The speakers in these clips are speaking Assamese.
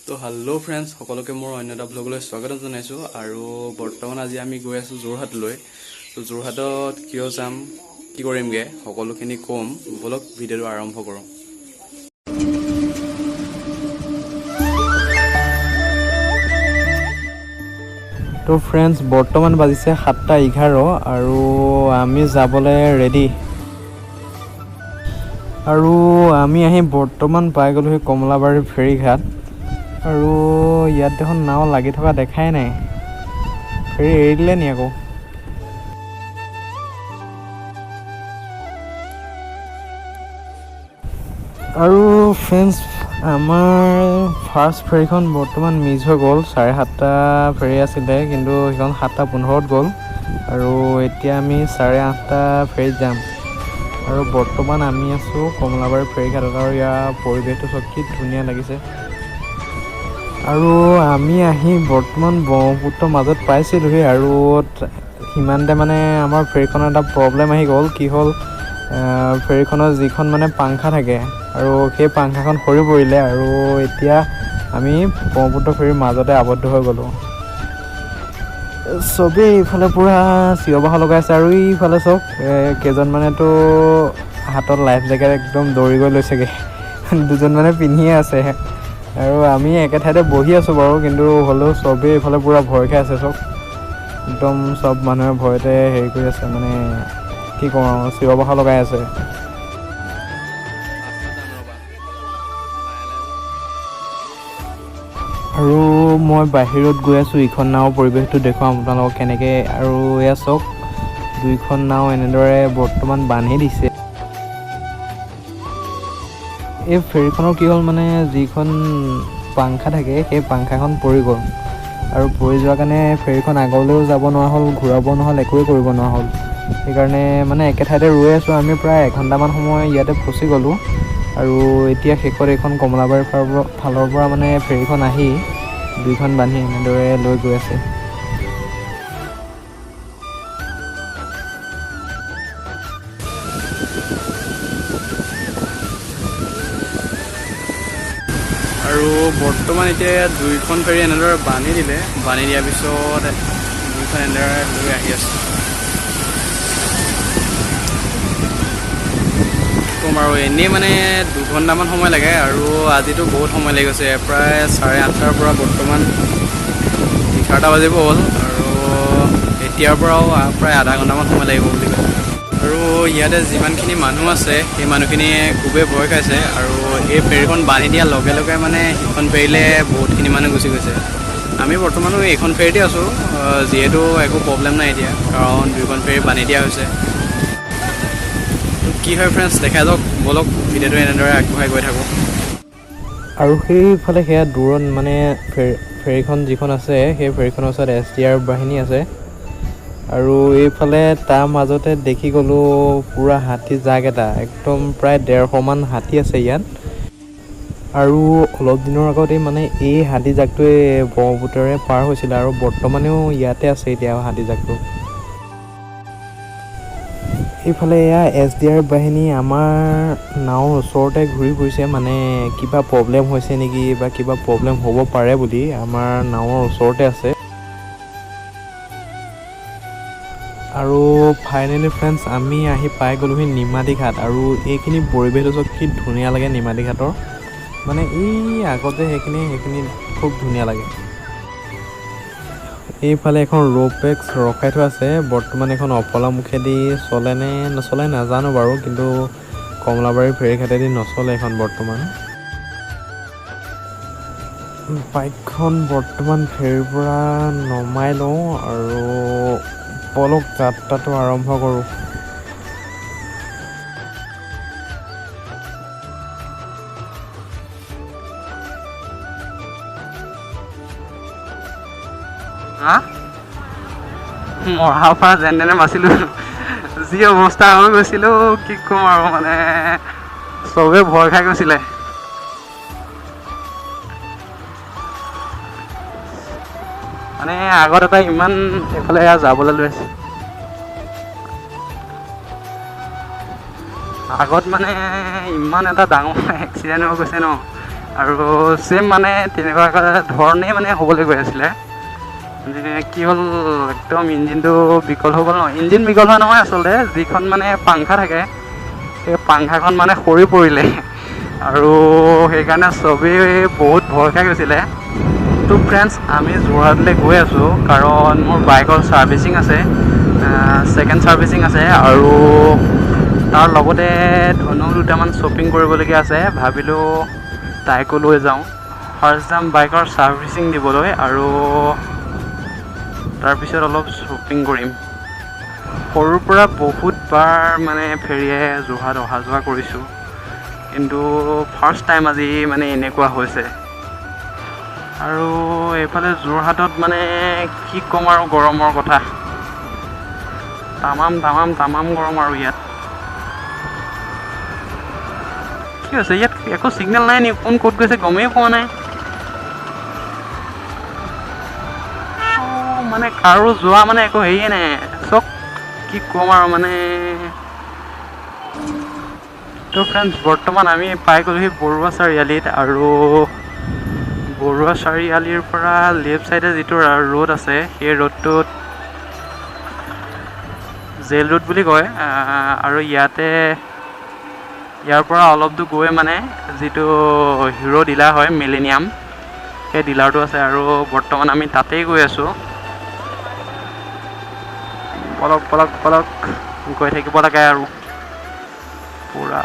তো হেল্ল' ফ্ৰেণ্ডছ, সকলোকে মোৰ অন্য এটা ব্লগলৈ স্বাগতম জনাইছোঁ। আৰু বৰ্তমান আজি আমি গৈ আছোঁ যোৰহাটলৈ। তো যোৰহাটত কিয় যাম, কি কৰিমগৈ, সকলোখিনি ক'ম। ব'লক ভিডিঅ'টো আৰম্ভ কৰোঁ। তো ফ্ৰেণ্ডছ, বৰ্তমান বাজিছে 7:11 আৰু আমি যাবলৈ ৰেডি। আৰু আমি আহি বৰ্তমান পাই গ'লোহি কমলাবাৰী ফেৰীঘাট। আৰু ইয়াত দেখোন নাও লাগি থকা দেখাই নাই। ফেৰী এৰি দিলে নি আকৌ? আৰু ফ্ৰেণ্ডছ, আমাৰ ফাৰ্ষ্ট ফেৰীখন বৰ্তমান মিছ হৈ গ'ল। 7:30 ফেৰী আছিলে, কিন্তু সেইখন 7:15 গ'ল। আৰু এতিয়া আমি 8:30 ফেৰীত যাম। আৰু বৰ্তমান আমি আছোঁ কমলাবাৰী ফেৰীঘাটত। আৰু ইয়াৰ পৰিৱেশটো চব কি ধুনীয়া লাগিছে। আৰু আমি আহি বৰ্তমান ব্ৰহ্মপুত্ৰৰ মাজত পাইছিলোঁহি। আৰু সিমানতে মানে আমাৰ ফেৰীখনৰ এটা প্ৰব্লেম আহি গ'ল। কি হ'ল, ফেৰীখনৰ যিখন মানে পাংখা থাকে, আৰু সেই পাংখাখন সৰি পৰিলে। আৰু এতিয়া আমি ব্ৰহ্মপুত্ৰ ফেৰীৰ মাজতে আবদ্ধ হৈ গ'লোঁ। চবেই ইফালে পূৰা চিঞৰ বাখৰ লগাইছে। আৰু ইফালে চব কেইজনমানেতো হাতত লাইফ জেকেট একদম দৌৰি গৈ লৈছেগৈ। দুজনমানে পিন্ধিয়ে আছে। আৰু আমি একে ঠাইতে বহি আছোঁ বাৰু, কিন্তু হ'লেও চবেই এইফালে পূৰা ভয় খাই আছে। চব একদম চব মানুহে ভয়তে হেৰি কৰি আছে, মানে কি কওঁ আৰু, চিঞৰ বাখৰ লগাই আছে। আৰু মই বাহিৰত গৈ আছোঁ, ইখন নাৱৰ পৰিৱেশটো দেখুৱাম আপোনালোকক কেনেকৈ। আৰু এয়া চাওক, দুইখন নাও এনেদৰে বৰ্তমান বান্ধি দিছে। এই ফেৰীখনৰ কি হ'ল, মানে যিখন পাংখা থাকে, সেই পাংখাখন পৰি গ'ল। আৰু পৰি যোৱাৰ কাৰণে ফেৰীখন আগলৈও যাব নোৱাৰা হ'ল, ঘূৰাব নহ'ল, একোৱেই কৰিব নোৱাৰা হ'ল। সেইকাৰণে মানে একে ঠাইতে ৰৈ আছোঁ। আমি প্ৰায় এঘণ্টামান সময় ইয়াতে ফচি গ'লোঁ। আৰু এতিয়া শেষত এইখন কমলাবাৰীৰ ফালৰ পৰা মানে ফেৰীখন আহি দুইখন বান্ধি এনেদৰে লৈ গৈ আছে। আৰু বৰ্তমান এতিয়া দুইখন ফেৰী এনেদৰে বান্ধি দিলে। বান্ধি দিয়াৰ পিছত দুইখন এনেদৰে লৈ আহি আছোঁ। ক'ম আৰু এনেই মানে 2 ঘণ্টামান সময় লাগে। আৰু আজিতো বহুত সময় লাগি গৈছে, প্ৰায় 8:30 পৰা বৰ্তমান 11টা বাজিব হ'ল। আৰু এতিয়াৰ পৰাও প্ৰায় আধা ঘণ্টামান সময় লাগিব বুলি কৈছে। আৰু ইয়াতে যিমানখিনি মানুহ আছে, সেই মানুহখিনিয়ে খুবেই ভয় খাইছে। আৰু এই ফেৰীখন বান্ধি দিয়াৰ লগে লগে মানে সিখন ফেৰীলৈ বহুতখিনি মানুহ গুচি গৈছে। আমি বৰ্তমানো এইখন ফেৰীতে আছোঁ, যিহেতু একো প্ৰব্লেম নাই এতিয়া, কাৰণ দুইখন ফেৰী বান্ধি দিয়া হৈছে। কি হয় ফ্ৰেণ্ডছ, দেখা যাওক। ব'লক ভিডিঅ'টো এনেদৰে আগবঢ়াই গৈ থাকোঁ। আৰু সেইফালে সেয়া দূৰত মানে ফেৰীখন যিখন আছে, সেই ফেৰীখনৰ ওচৰত SDR বাহিনী আছে। আৰু এইফালে তাৰ মাজতে দেখি গ'লোঁ পূৰা হাতী জাক এটা, একদম প্ৰায় 150মান হাতী আছে ইয়াত। আৰু অলপ দিনৰ আগতে মানে এই হাতী জাকটোৱে ব্ৰহ্মপুত্ৰৰে পাৰ হৈছিলে। আৰু বৰ্তমানেও ইয়াতে আছে এতিয়া হাতী জাকটো। এইফালে এয়া SDR বাহিনী আমাৰ নাৱৰ ওচৰতে ঘূৰি ফুৰিছে, মানে কিবা প্ৰব্লেম হৈছে নেকি, বা কিবা প্ৰব্লেম হ'ব পাৰে বুলি আমাৰ নাৱৰ ওচৰতে আছে। আৰু ফাইনেলি ফ্ৰেণ্ডছ, আমি আহি পাই গ'লোহি নিমাতী ঘাট। আৰু এইখিনি পৰিৱেশটো চব কি ধুনীয়া লাগে নিমাতী ঘাটৰ, মানে এই আগতে সেইখিনি খুব ধুনীয়া লাগে। এইফালে এখন ৰ'পেক্স ৰখাই থোৱা আছে। বৰ্তমান এখন অফলা মুখেদি চলে নে নচলে নাজানো বাৰু, কিন্তু কমলাবাৰী ফেৰীঘাটেদি নচলে এখন বৰ্তমান। বাইকখন বৰ্তমান ফেৰীৰ পৰা নমাই লওঁ আৰু বলক যাত্ৰাটো আৰম্ভ কৰোঁ। মৰাৰ পৰা যেন তেনে বাচিলোঁ। যি অৱস্থা হৈ গৈছিলোঁ, কি ক'ম আৰু, মানে চবেই ভয় খাই গৈছিলে। মানে আগত এটা ইমান এইফালে যাবলৈ লৈ আছে। আগত মানে ইমান এটা ডাঙৰ এক্সিডেণ্ট হৈ গৈছে ন, আৰু ছেম মানে তেনেকুৱা ধৰণেই মানে হ'বলৈ গৈ আছিলে। মানে কি হ'ল একদম ইঞ্জিনটো বিকল হৈ গ'ল ন, ইঞ্জিন বিকল হোৱা নহয় আচলতে, যিখন মানে পাংখা থাকে সেই পাংখাখন মানে সৰি পৰিলে আৰু সেইকাৰণে চবেই বহুত ভয় খাই গৈছিলে। তো ফ্ৰেণ্ডছ আমি যোৰহাটলৈ গৈ আছোঁ কাৰণ মোৰ বাইকৰ ছাৰ্ভিচিং আছে, ছেকেণ্ড ছাৰ্ভিচিং আছে আৰু তাৰ লগতে ধনুক দুটামান শ্বপিং কৰিবলগীয়া আছে। ভাবিলোঁ তাইকো লৈ যাওঁ, ফাৰ্ষ্ট যাম বাইকৰ ছাৰ্ভিচিং দিবলৈ আৰু তাৰপিছত অলপ শ্বপিং কৰিম। সৰুৰ পৰা বহুতবাৰ মানে ফেৰীয়ে যোৰহাট অহা যোৱা কৰিছোঁ, কিন্তু ফাৰ্ষ্ট টাইম আজি মানে এনেকুৱা হৈছে। আৰু এইফালে যোৰহাটত মানে কি ক'ম আৰু গৰমৰ কথা, তামাম গৰম আৰু ইয়াত। কি হৈছে ইয়াত একো ছিগনেল নাই নি, কোন ক'ত গৈছে গমেই পোৱা নাই। মানে কাৰো যোৱা মানে একো হেৰিয়ে নাই চব, কি ক'ম আৰু মানে। তো ফ্ৰেণ্ডছ বৰ্তমান আমি পাই গ'লোহি বৰুৱা চাৰিআলিত, আৰু বৰুৱা চাৰিআলিৰ পৰা লেফ্ট ছাইডে যিটো ৰোড আছে সেই ৰোডটোত জেল ৰোড বুলি কয়। আৰু ইয়াৰ পৰা অলপ দূৰ গৈ মানে যিটো হিৰ' ডিলাৰ হয় মিলেনিয়াম, সেই ডিলাৰটো আছে আৰু বৰ্তমান আমি তাতেই গৈ আছোঁ। পলক গৈ থাকিব লাগে আৰু পূৰা।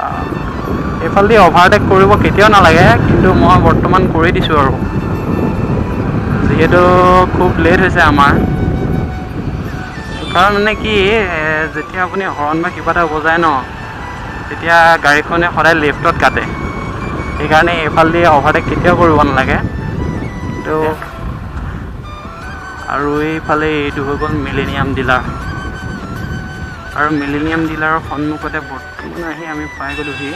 এইফালেদি অভাৰটেক কৰিব কেতিয়াও নালাগে, কিন্তু মই বৰ্তমান কৰি দিছোঁ আৰু যিহেতু খুব লেট হৈছে আমাৰ। কাৰণ মানে কি, যেতিয়া আপুনি হৰ্ণ বা কিবা এটা বজায় ন, তেতিয়া গাড়ীখনে সদায় লেফ্টত কাটে, সেইকাৰণে এইফালেদি অভাৰটেক কেতিয়াও কৰিব নালাগে। কিন্তু আৰু এইফালে এইটো হৈ গ'ল মিলেনিয়াম ডিলাৰ, আৰু মিলেনিয়াম ডিলাৰৰ সন্মুখতে বৰ্তমান আহি আমি পাই গ'লোহি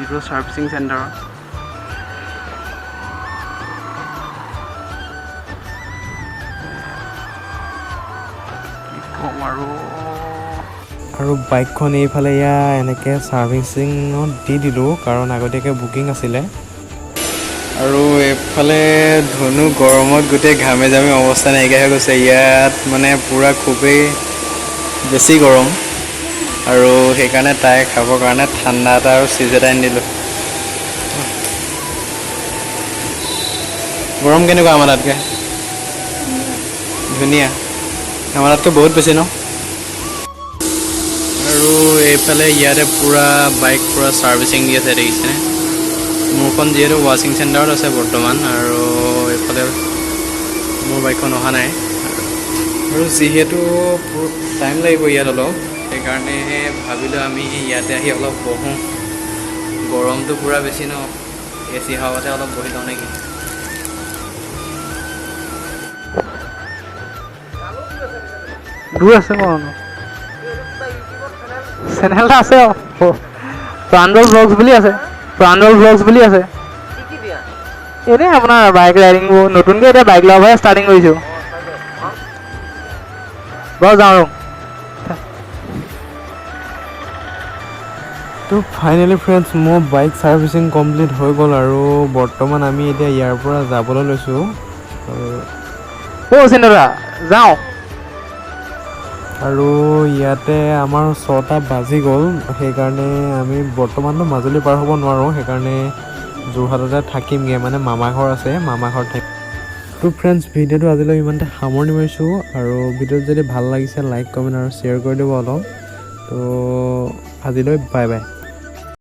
হিৰ' ছাৰ্ভিচিং চেণ্টাৰ। কি ক'ম আৰু বাইকখন এইফালে এনেকৈ ছাৰ্ভিচিঙত দি দিলোঁ কাৰণ আগতীয়াকৈ বুকিং আছিলে। আৰু এইফালে ধনু গৰমত গোটেই ঘামে জামে অৱস্থা নাইকিয়া হৈ গৈছে। ইয়াত মানে পূৰা খুবেই বেছি গৰম, আৰু সেইকাৰণে তাই খাবৰ কাৰণে ঠাণ্ডা এটা আৰু চিজ এটা আনি দিলোঁ। গৰম কেনেকুৱা আমাৰ তাতকৈ? ধুনীয়া, আমাৰ তাতকৈ বহুত বেছি ন। আৰু এইফালে ইয়াতে পূৰা বাইক পূৰা ছাৰ্ভিচিং দি আছে দেখিছেনে। মোৰখন যিহেতু ৱাশ্বিং চেণ্টাৰত আছে বৰ্তমান, আৰু এইফালে মোৰ বাইকখন অহা নাই, আৰু যিহেতু টাইম লাগিব ইয়াত অলপ, সেইকাৰণে ভাবিলোঁ আমি ইয়াতে আহি অলপ বহোঁ। গৰমটো পূৰা বেছি ন, AC হাৱাতে অলপ বহি লওঁ নেকি। দূৰ আছে ন, চেনেল এটা আছে প্ৰাঞ্জল ব্লগছ বুলি আছে। এনেই আপোনাৰ বাইক ৰাইডিংবোৰ, নতুনকৈ এতিয়া বাইক লোৱাৰপৰাই ষ্টাৰ্টিং কৰিছোঁ। বাৰু যাওঁ আৰু। তো ফাইনেলি ফ্ৰেণ্ডছ মোৰ বাইক ছাৰ্ভিচিং কমপ্লিট হৈ গ'ল, আৰু বৰ্তমান আমি এতিয়া ইয়াৰ পৰা যাবলৈ লৈছোঁ। চিন্তা যাওঁ। আৰু ইয়াতে আমাৰ 6টা বাজি গ'ল, সেইকাৰণে আমি বৰ্তমানতো মাজুলী পাৰ হ'ব নোৱাৰোঁ, সেইকাৰণে যোৰহাটতে থাকিমগৈ, মানে মামা ঘৰ আছে, মামা ঘৰত থাকিম। তো ফ্ৰেণ্ডছ ভিডিঅ'টো আজিলৈ ইমানতে সামৰণি মাৰিছোঁ, আৰু ভিডিঅ'টো যদি ভাল লাগিছে লাইক কমেণ্ট আৰু শ্বেয়াৰ কৰি দিব অলপ। তো আজিলৈ বাই বাই।